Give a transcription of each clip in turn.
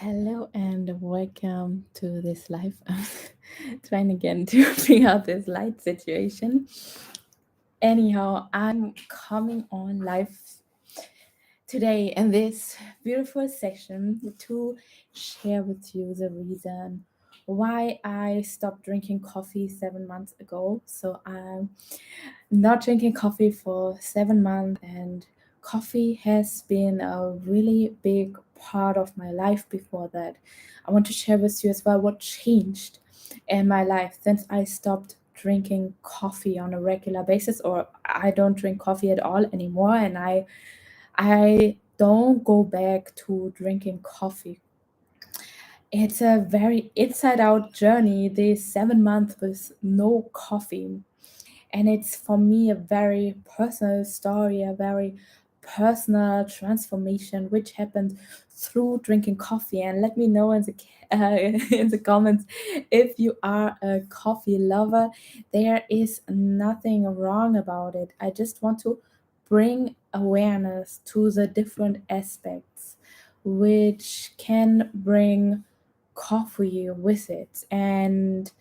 Hello and welcome to this live. I'm trying again to figure out this light situation. Anyhow, I'm coming on live today in this beautiful session to share with you the reason why I stopped drinking coffee 7 months ago. So I'm not drinking coffee for 7 months, and coffee has been a really big part of my life before that. I want to share with you as well what changed in my life since I stopped drinking coffee on a regular basis, or I don't drink coffee at all anymore, and I don't go back to drinking coffee. It's a very inside out journey, these 7 months with no coffee. And it's for me a very personal story, a very personal transformation which happened through drinking coffee. And let me know in the in the comments if you are a coffee lover. There is nothing wrong about it. I just want to bring awareness to the different aspects which can bring coffee with it. And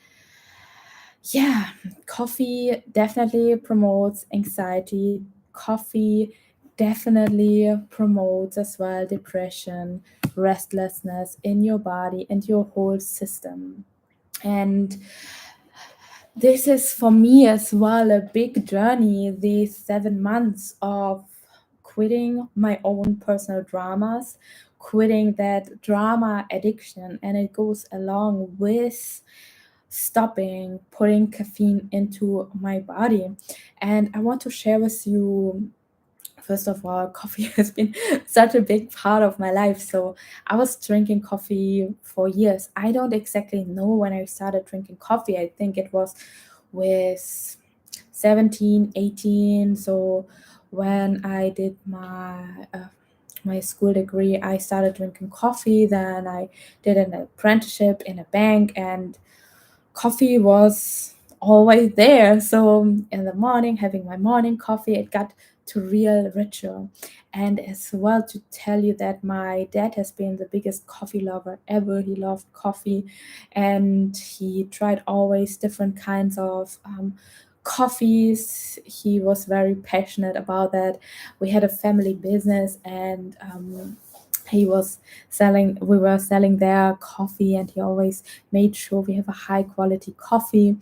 yeah, coffee definitely promotes anxiety. Coffee definitely promotes as well depression, restlessness in your body and your whole system. And this is for me as well a big journey, these 7 months of quitting my own personal dramas, quitting that drama addiction. And it goes along with stopping putting caffeine into my body. And I want to share with you, first of all, coffee has been such a big part of my life. So I was drinking coffee for years. I don't exactly know when I started drinking coffee. I think it was with 17, 18. So when I did my school degree, I started drinking coffee. Then I did an apprenticeship in a bank, and coffee was always there. So in the morning, having my morning coffee, it got to real ritual. And as well, to tell you that my dad has been the biggest coffee lover ever. He loved coffee, and he tried always different kinds of coffees. He was very passionate about that. We had a family business, and he was we were selling their coffee, and he always made sure we have a high quality coffee,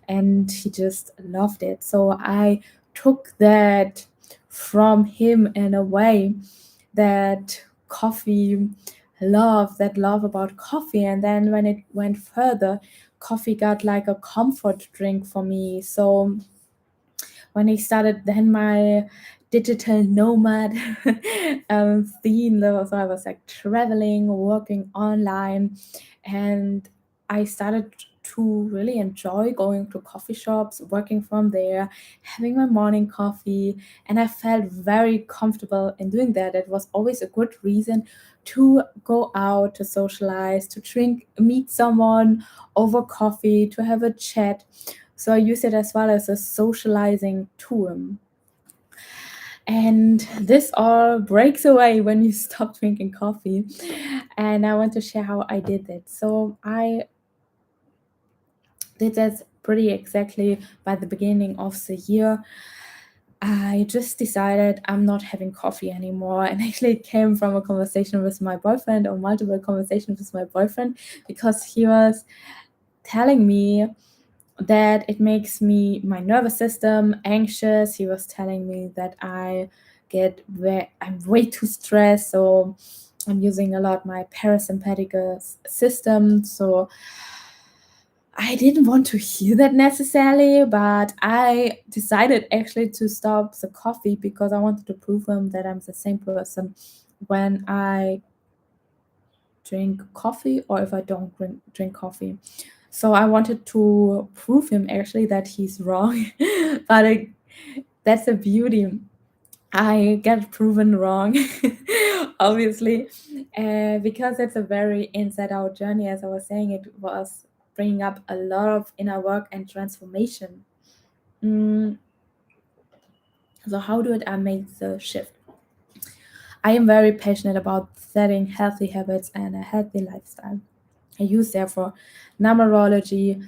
and he just loved it. So I took that from him in a way, that coffee that love about coffee. And then when it went further, coffee got like a comfort drink for me. So when I started then my digital nomad scene, so I was like traveling, working online, and I started to really enjoy going to coffee shops, working from there, having my morning coffee, and I felt very comfortable in doing that. It was always a good reason to go out, to socialize, to meet someone over coffee, to have a chat. So I use it as well as a socializing tool. And this all breaks away when you stop drinking coffee. And I want to share how I did that. So I did that pretty exactly by the beginning of the year. I just decided I'm not having coffee anymore. And actually, it came from a conversation with my boyfriend, or multiple conversations with my boyfriend, because he was telling me that it makes my nervous system anxious. He was telling me that I'm way too stressed, so I'm using a lot my parasympathetic system. So I didn't want to hear that necessarily, but I decided actually to stop the coffee because I wanted to prove him that I'm the same person when I drink coffee or if I don't drink coffee. So I wanted to prove him actually that he's wrong. But that's the beauty. I get proven wrong, obviously, because it's a very inside out journey. As I was saying, it was bringing up a lot of inner work and transformation. Mm, so, how did I make the shift? I am very passionate about setting healthy habits and a healthy lifestyle. I use therefore numerology,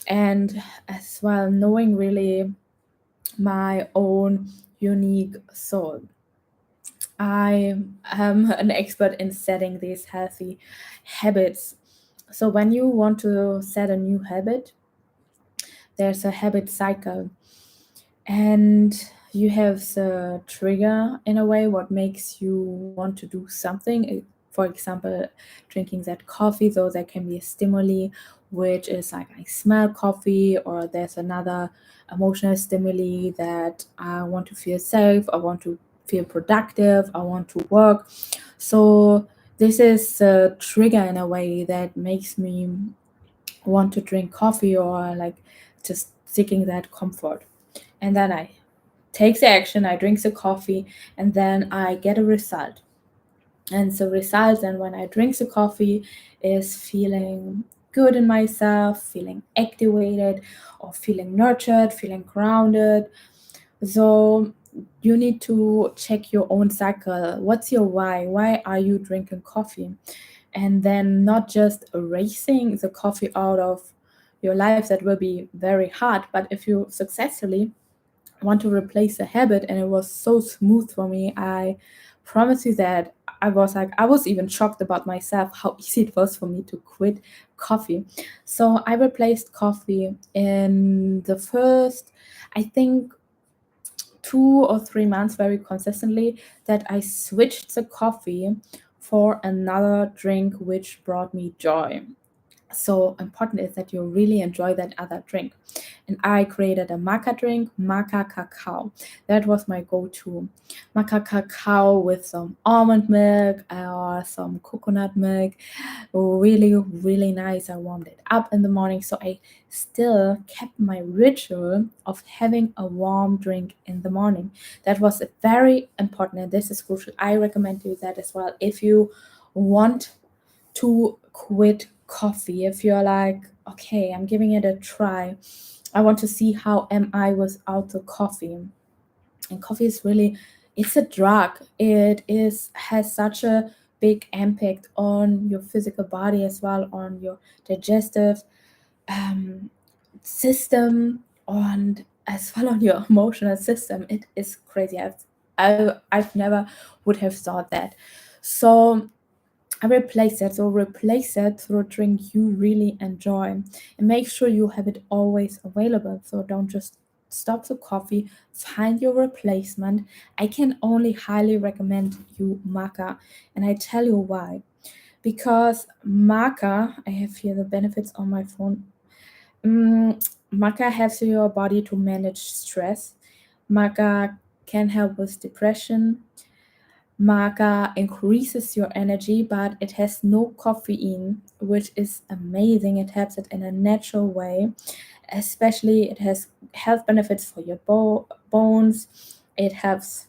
and as well knowing really my own unique soul. I am an expert in setting these healthy habits. So when you want to set a new habit, there's a habit cycle, and you have the trigger in a way what makes you want to do something. For example, drinking that coffee, so there can be a stimuli, which is like I smell coffee, or there's another emotional stimuli that I want to feel safe, I want to feel productive, I want to work. So this is a trigger in a way that makes me want to drink coffee, or like just seeking that comfort. And then I take the action, I drink the coffee, and then I get a result. And the result then when I drink the coffee is feeling good in myself, feeling activated, or feeling nurtured, feeling grounded. So you need to check your own cycle. What's your why? Why are you drinking coffee? And then not just erasing the coffee out of your life, that will be very hard. But if you successfully want to replace a habit, and it was so smooth for me, I promise you that I was even shocked about myself how easy it was for me to quit coffee. So I replaced coffee in the first, I think, 2 or 3 months very consistently, that I switched the coffee for another drink which brought me joy. So important is that you really enjoy that other drink. And I created a maca drink, maca cacao. That was my go-to. Maca cacao with some almond milk or some coconut milk. Really, really nice. I warmed it up in the morning. So I still kept my ritual of having a warm drink in the morning. That was very important, and this is crucial. I recommend you that as well if you want to quit coffee. If you're like, okay, I'm giving it a try, I want to see how am I without the coffee. And coffee is really, it's a drug. It is has such a big impact on your physical body as well, on your digestive um, system, and as well on your emotional system. It is crazy. I've never would have thought that. So I replace that. So replace it through a drink you really enjoy, and make sure you have it always available. So don't just stop the coffee, find your replacement. I can only highly recommend you maca, and I tell you why. Because maca, I have here the benefits on my phone. Maca helps your body to manage stress. Maca can help with depression. Maca increases your energy, but it has no caffeine, which is amazing. It helps it in a natural way. Especially, it has health benefits for your bones. It helps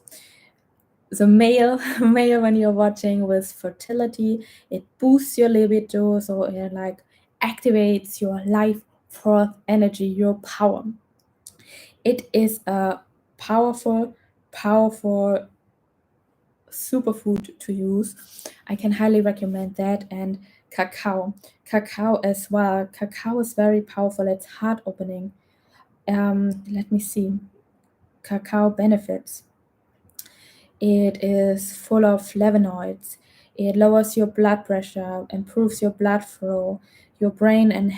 the male male when you're watching with fertility. It boosts your libido, so it like activates your life force energy, your power. It is a powerful, powerful superfood to use. I can highly recommend that. And cacao, cacao as well. Cacao is very powerful. It's heart opening. Let me see. Cacao benefits. It is full of flavonoids. It lowers your blood pressure, improves your blood flow, your brain and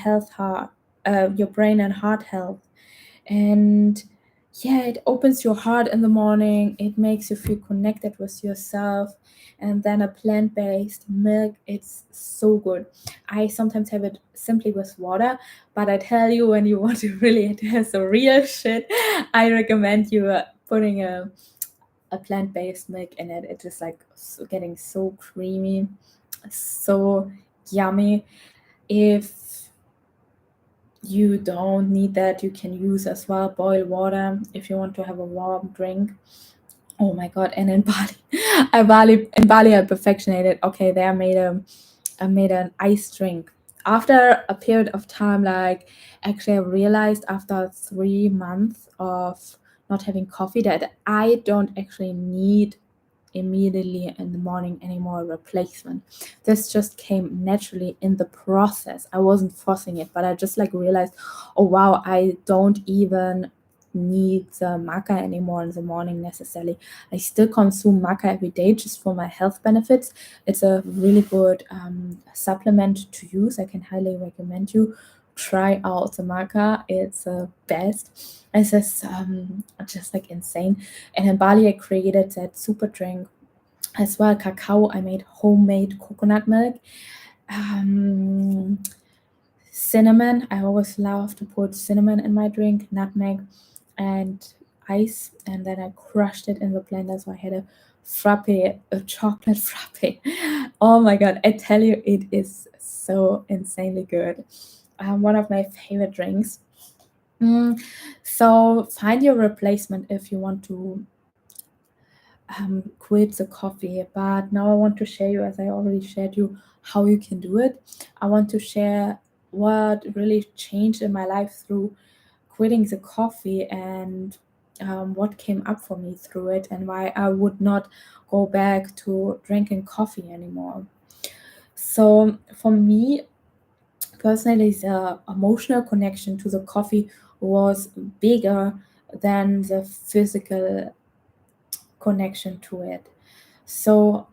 your brain and heart health. And yeah, it opens your heart in the morning. It makes you feel connected with yourself. And then a plant-based milk, it's so good. I sometimes have it simply with water, but I tell you, when you want to really have some real shit, I recommend you putting a plant-based milk in it. It is like getting so creamy, so yummy. If you don't need that, you can use as well boiled water if you want to have a warm drink. Oh my god! And in Bali, I perfectionated. Okay, there I made an ice drink. After a period of time, like actually I realized after 3 months of not having coffee that I don't actually need immediately in the morning anymore a replacement. This just came naturally in the process. I wasn't forcing it, but I just like realized, oh wow, I don't even need the maca anymore in the morning necessarily. I still consume maca every day just for my health benefits. It's a really good supplement to use. I can highly recommend you try out the maca. It's the best. It's just like insane. And in Bali, I created that super drink as well. Cacao, I made homemade coconut milk. Cinnamon, I always love to put cinnamon in my drink, nutmeg, and ice. And then I crushed it in the blender. So I had a frappe, a chocolate frappe. Oh my god, I tell you, it is so insanely good. One of my favorite drinks. So find your replacement if you want to quit the coffee. But now I want to share you, as I already shared you, how you can do it. I want to share what really changed in my life through quitting the coffee, and what came up for me through it, and why I would not go back to drinking coffee anymore. So for me personally, the emotional connection to the coffee was bigger than the physical connection to it. So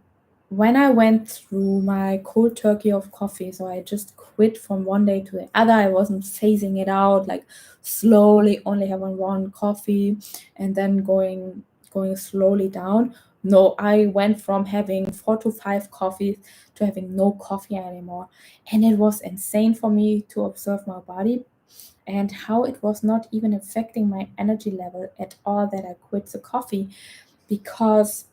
when I went through my cold turkey of coffee, so I just quit from one day to the other. I wasn't phasing it out, like slowly only having one coffee and then going slowly down. No, I went from having 4 to 5 coffees to having no coffee anymore. And it was insane for me to observe my body and how it was not even affecting my energy level at all that I quit the coffee, because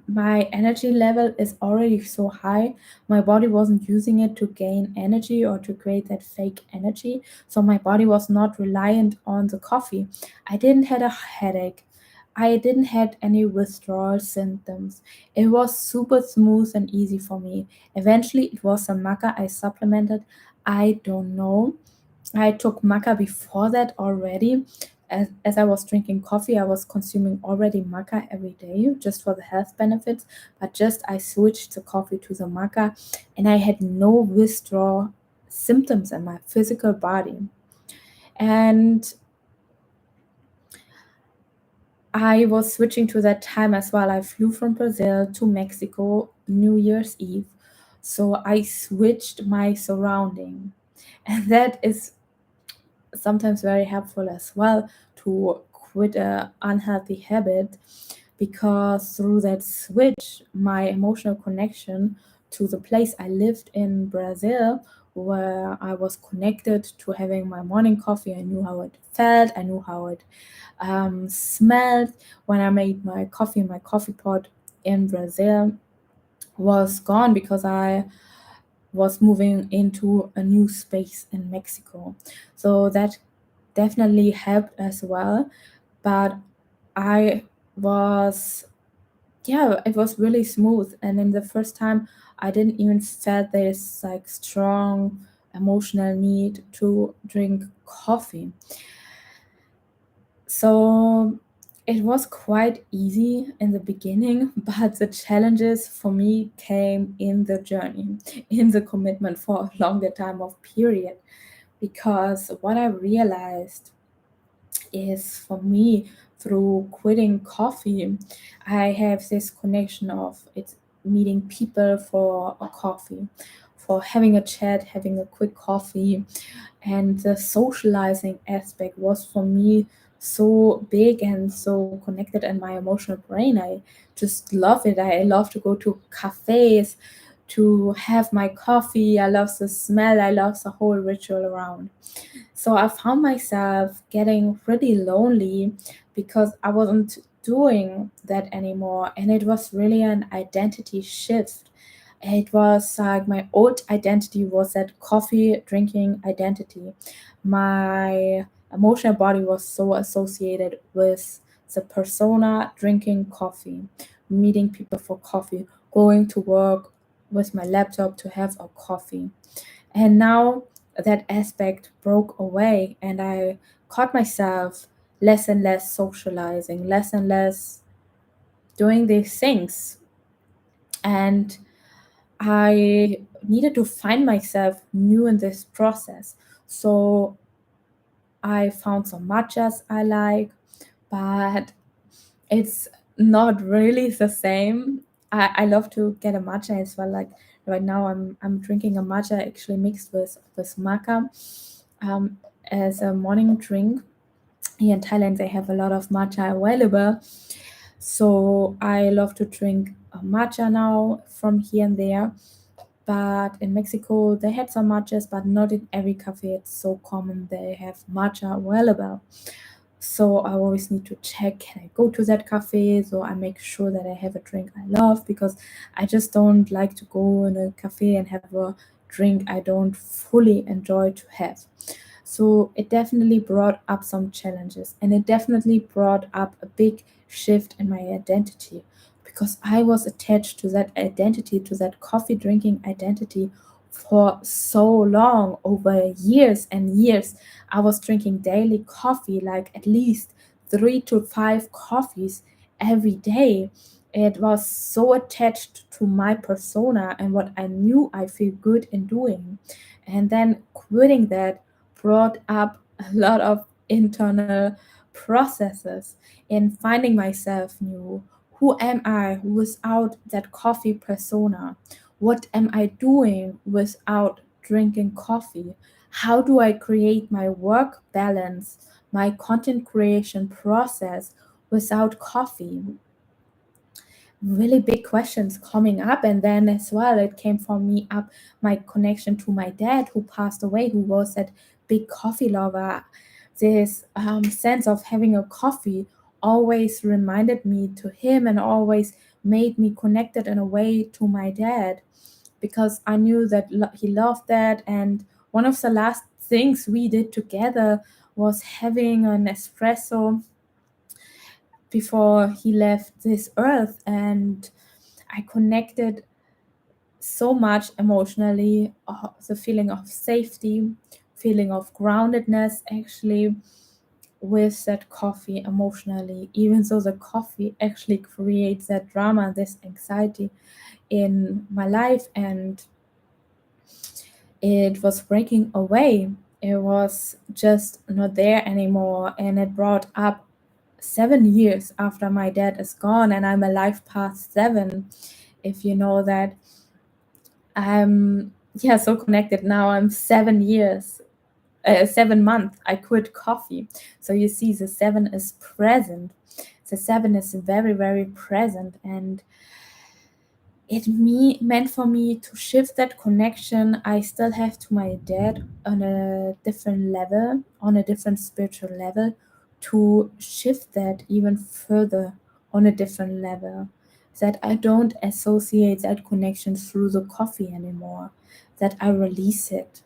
my energy level is already so high. My body wasn't using it to gain energy or to create that fake energy. So my body was not reliant on the coffee. I didn't had a headache. I didn't had any withdrawal symptoms. It was super smooth and easy for me. Eventually it was a maca I supplemented. I don't know. I took maca before that already. As I was drinking coffee, I was consuming already maca every day just for the health benefits. But just I switched the coffee to the maca, and I had no withdrawal symptoms in my physical body. And I was switching to that time as well. I flew from Brazil to Mexico New Year's Eve. So I switched my surrounding. And that is sometimes very helpful as well to quit a unhealthy habit, because through that switch my emotional connection to the place I lived in Brazil, where I was connected to having my morning coffee, I knew how it felt, I knew how it smelled when I made my coffee in my coffee pot in Brazil, was gone because I was moving into a new space in Mexico. So that definitely helped as well. But I was, yeah, it was really smooth. And in the first time, I didn't even felt this like strong emotional need to drink coffee. So it was quite easy in the beginning, but the challenges for me came in the journey, in the commitment for a longer time of period. Because what I realized is, for me, through quitting coffee, I have this connection of it's meeting people for a coffee, for having a chat, having a quick coffee. And the socializing aspect was for me so big and so connected in my emotional brain. I just love it. I love to go to cafes to have my coffee. I love the smell. I love the whole ritual around. So I found myself getting pretty lonely because I wasn't doing that anymore. And it was really an identity shift. It was like my old identity was that coffee drinking identity. My emotional body was so associated with the persona drinking coffee, meeting people for coffee, going to work with my laptop to have a coffee. And now that aspect broke away, and I caught myself less and less socializing, less and less doing these things. And I needed to find myself new in this process. So I found some matchas I like, but it's not really the same. I love to get a matcha as well. Like right now, I'm drinking a matcha actually mixed with maca as a morning drink. Here in Thailand, they have a lot of matcha available. So I love to drink a matcha now from here and there. But in Mexico, they had some matchas, but not in every cafe. It's so common they have matcha available. So I always need to check, can I go to that cafe? So I make sure that I have a drink I love, because I just don't like to go in a cafe and have a drink I don't fully enjoy to have. So it definitely brought up some challenges, and it definitely brought up a big shift in my identity, because I was attached to that identity, to that coffee drinking identity for so long, over years and years. I was drinking daily coffee, like at least 3 to 5 coffees every day. It was so attached to my persona and what I knew I feel good in doing. And then quitting that brought up a lot of internal processes in finding myself new. Who am I without that coffee persona? What am I doing without drinking coffee? How do I create my work balance, my content creation process without coffee? Really big questions coming up. And then as well, it came for me up my connection to my dad who passed away, who was that big coffee lover. This sense of having a coffee always reminded me to him and always made me connected in a way to my dad, because I knew that he loved that. And one of the last things we did together was having an espresso before he left this earth. And I connected so much emotionally, the feeling of safety, feeling of groundedness actually, with that coffee emotionally, even though the coffee actually creates that drama, this anxiety in my life. And it was breaking away. It was just not there anymore. And it brought up 7 years after my dad is gone, and I'm alive past 7. If you know that, I'm so connected now. I'm 7 years, 7 months. I quit coffee. So you see, the 7 is present. The 7 is very, very present, and it meant for me to shift that connection I still have to my dad on a different level, on a different spiritual level, to shift that even further on a different level. That I don't associate that connection through the coffee anymore, that I release it,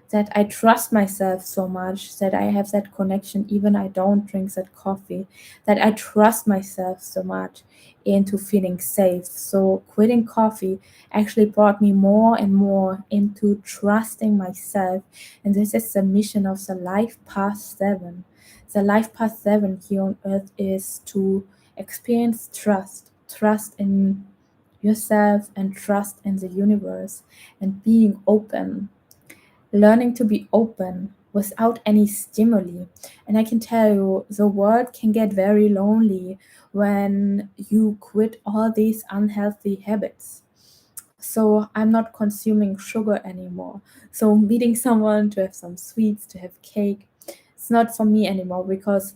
that I trust myself so much that I have that connection even I don't drink that coffee, that I trust myself so much into feeling safe. So quitting coffee actually brought me more and more into trusting myself. And this is the mission of the life path 7. The life path 7 here on earth is to experience trust in yourself and trust in the universe, and being open, learning to be open without any stimuli. And I can tell you, the world can get very lonely when you quit all these unhealthy habits. So I'm not consuming sugar anymore. So meeting someone to have some sweets, to have cake, it's not for me anymore, because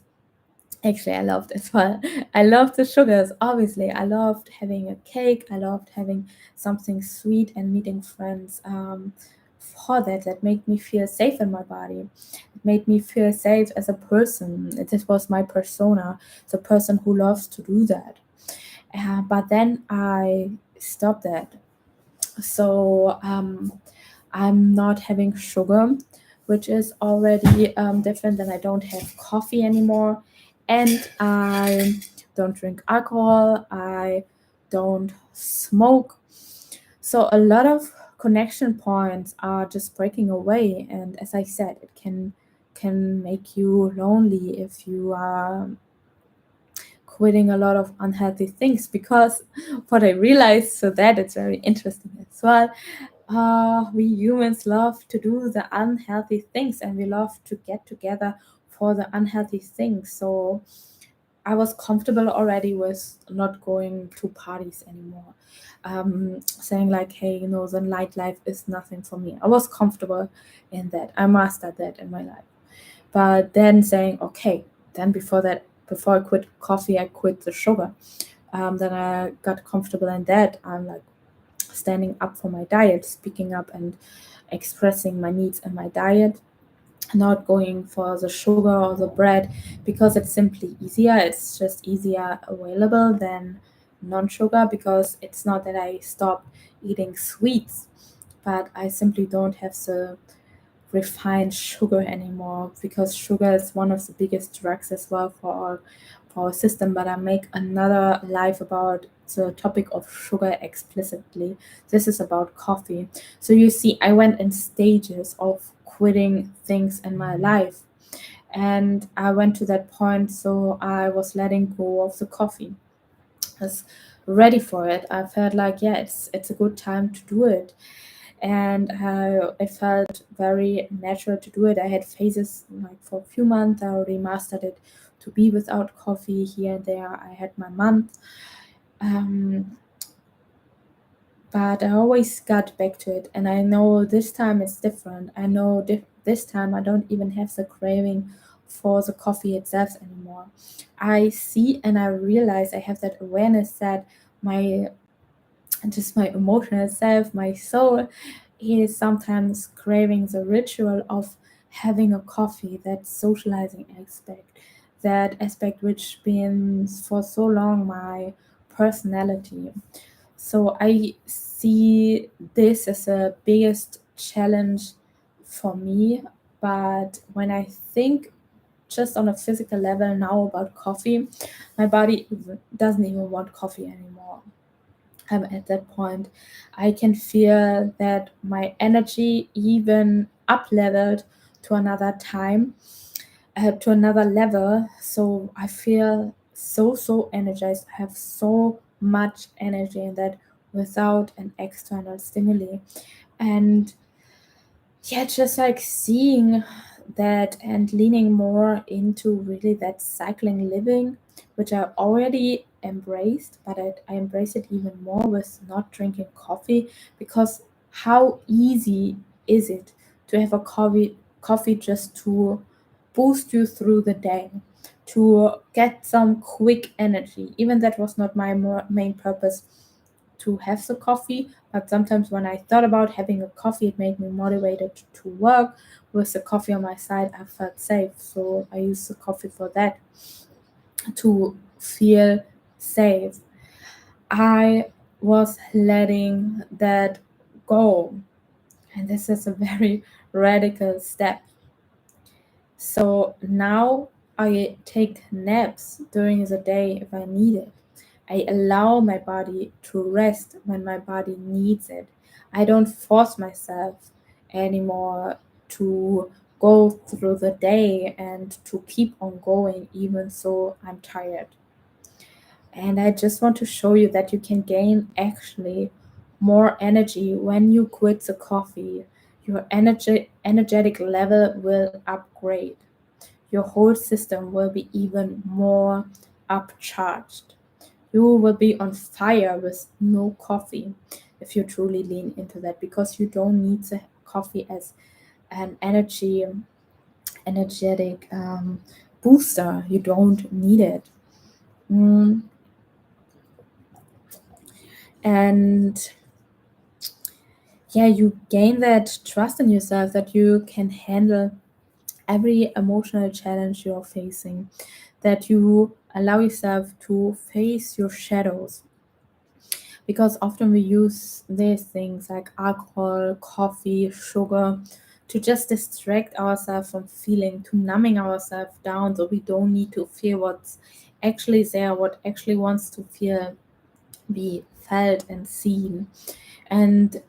actually I loved as well. I loved the sugars, obviously. I loved having a cake. I loved having something sweet and meeting friends. For that made me feel safe in my body. It made me feel safe as a person. This was my persona, the person who loves to do that. But then I stopped that. So I'm not having sugar, which is already different. Than I don't have coffee anymore, and I don't drink alcohol. I don't smoke. So a lot of connection points are just breaking away, and as I said, it can make you lonely if you are quitting a lot of unhealthy things, because what I realized, so that it's very interesting as well, we humans love to do the unhealthy things, and we love to get together for the unhealthy things. So I was comfortable already with not going to parties anymore. Saying like, hey, the nightlife is nothing for me. I was comfortable in that. I mastered that in my life. But then saying, okay, then before I quit coffee, I quit the sugar. Then I got comfortable in that. I'm like standing up for my diet, speaking up and expressing my needs in my diet, not going for the sugar or the bread, because it's simply easier. It's just easier available than non-sugar, because it's not that I stopped eating sweets, but I simply don't have the refined sugar anymore, because sugar is one of the biggest drugs as well for our system. But I make another live about the topic of sugar explicitly. This is about coffee. So you see, I went in stages of quitting things in my life, and I went to that point. So I was letting go of the coffee. I was ready for it. I felt like, yeah, it's a good time to do it, and it felt very natural to do it. I had phases, like for a few months I already mastered it, to be without coffee. Here and there I had my month, but I always got back to it, and I know this time it's different. I know this time I don't even have the craving for the coffee itself anymore. I see and I realize, I have that awareness that my just my emotional self, my soul, is sometimes craving the ritual of having a coffee, that socializing aspect, that aspect which been for so long my personality. So I see this as the biggest challenge for me. But when I think just on a physical level now about coffee, my body doesn't even want coffee anymore. I'm at that point. I can feel that my energy even up leveled to another time, to another level. So I feel so energized. I have so much energy in that, without an external stimuli. And yeah, just like seeing that and leaning more into really that cycling living, which I already embraced, but I embrace it even more with not drinking coffee, because how easy is it to have a coffee just to boost you through the day, to get some quick energy. Even that was not my main purpose to have the coffee, but sometimes when I thought about having a coffee, it made me motivated to work. With the coffee on my side, I felt safe, so I used the coffee for that, to feel safe. I was letting that go, and this is a very radical step. So now I take naps during the day if I need it. I allow my body to rest when my body needs it. I don't force myself anymore to go through the day and to keep on going, even so I'm tired. And I just want to show you that you can gain actually more energy when you quit the coffee. Your energetic level will upgrade. Your whole system will be even more upcharged. You will be on fire with no coffee if you truly lean into that, because you don't need the coffee as an energetic booster. You don't need it. Mm. And yeah, you gain that trust in yourself, that you can handle every emotional challenge you're facing, that you allow yourself to face your shadows. Because often we use these things like alcohol, coffee, sugar to just distract ourselves from feeling, to numbing ourselves down, so we don't need to feel what's actually there, what actually wants to feel, be felt and seen. And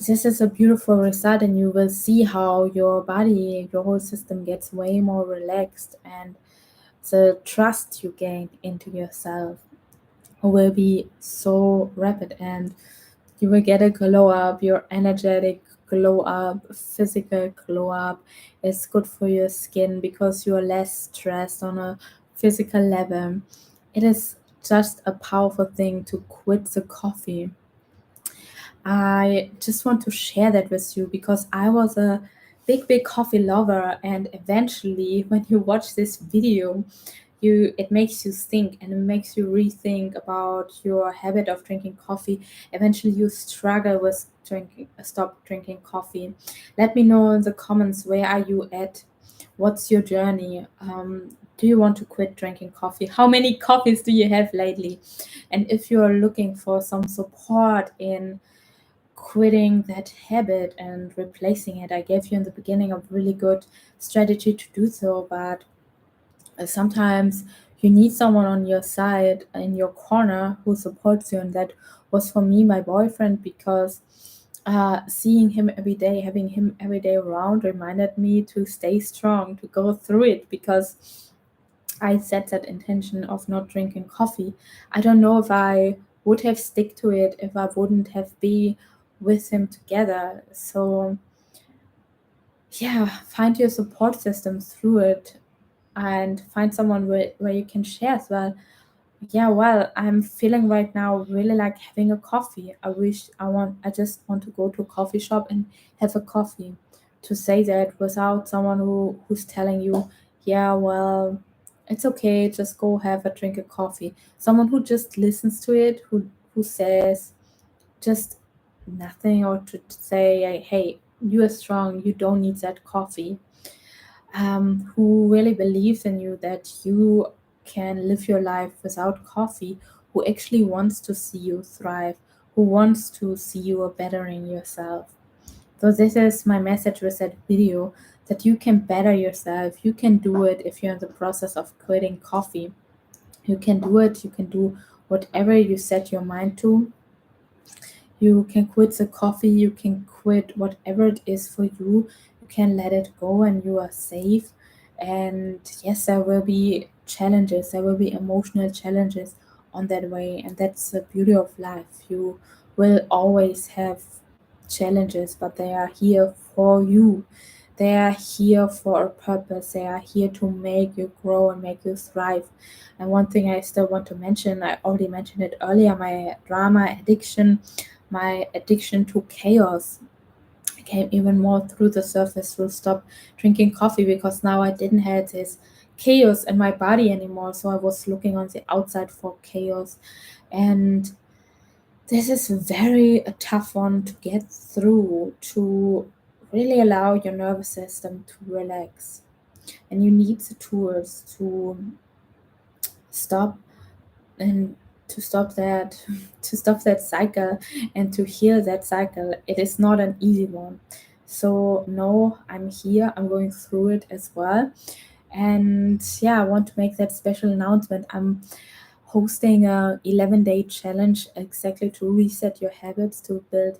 this is a beautiful result, and you will see how your body, your whole system gets way more relaxed. And the trust you gain into yourself will be so rapid, and you will get a glow up, your energetic glow up, physical glow up. It's good for your skin because you're less stressed on a physical level. It is just a powerful thing to quit the coffee. I just want to share that with you because I was a big coffee lover, and eventually when you watch this video, it makes you think, and it makes you rethink about your habit of drinking coffee. Eventually you struggle with stop drinking coffee. Let me know in the comments, where are you at? What's your journey? Do you want to quit drinking coffee? How many coffees do you have lately? And if you're looking for some support in quitting that habit and replacing it, I gave you in the beginning a really good strategy to do so, but sometimes you need someone on your side, in your corner, who supports you. And that was for me my boyfriend, because seeing him every day, having him every day around, reminded me to stay strong, to go through it, because I set that intention of not drinking coffee. I don't know if I would have stick to it if I wouldn't have been with him together. So yeah, find your support system through it, and find someone where you can share as well. Yeah, well, I'm feeling right now really like having a coffee. I just want to go to a coffee shop and have a coffee. To say that without someone who's telling you, yeah, well, it's okay, just go have a drink of coffee. Someone who just listens to it, who says just nothing, or to say, hey, you are strong, you don't need that coffee. Who really believes in you, that you can live your life without coffee, who actually wants to see you thrive, who wants to see you bettering yourself. So this is my message with that video, that you can better yourself. You can do it if you're in the process of quitting coffee. You can do it. You can do whatever you set your mind to. You can quit the coffee, you can quit whatever it is for you. You can let it go, and you are safe. And yes, there will be challenges, there will be emotional challenges on that way. And that's the beauty of life. You will always have challenges, but they are here for you. They are here for a purpose. They are here to make you grow and make you thrive. And one thing I still want to mention, I already mentioned it earlier, my drama addiction, my addiction to chaos came even more through the surface through stop drinking coffee, because now I didn't have this chaos in my body anymore. So I was looking on the outside for chaos. And this is very a tough one to get through, to really allow your nervous system to relax. And you need the tools to stop, and to stop that to stop that cycle, and to heal that cycle. It is not an easy one. So no, I'm here, I'm going through it as well. And yeah, I want to make that special announcement. I'm hosting a 11-day challenge, exactly to reset your habits, to build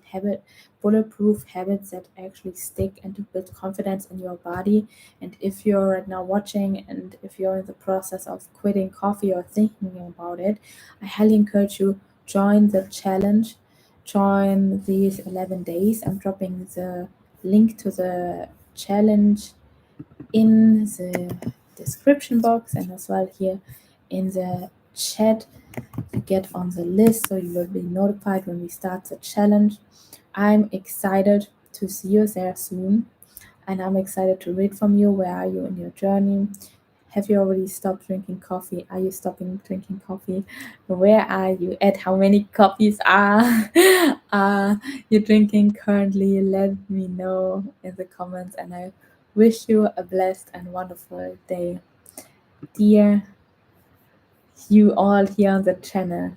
bulletproof habits that actually stick, and to build confidence in your body. And if you're right now watching, and if you're in the process of quitting coffee or thinking about it, I highly encourage you, join the challenge, join these 11 days. I'm dropping the link to the challenge in the description box, and as well here in the chat. You get on the list, so you will be notified when we start the challenge. I'm excited to see you there soon, and I'm excited to read from you. Where are you in your journey? Have you already stopped drinking coffee? Are you stopping drinking coffee? Where are you at? How many coffees are you drinking currently? Let me know in the comments, and I wish you a blessed and wonderful day. Dear you all here on the channel,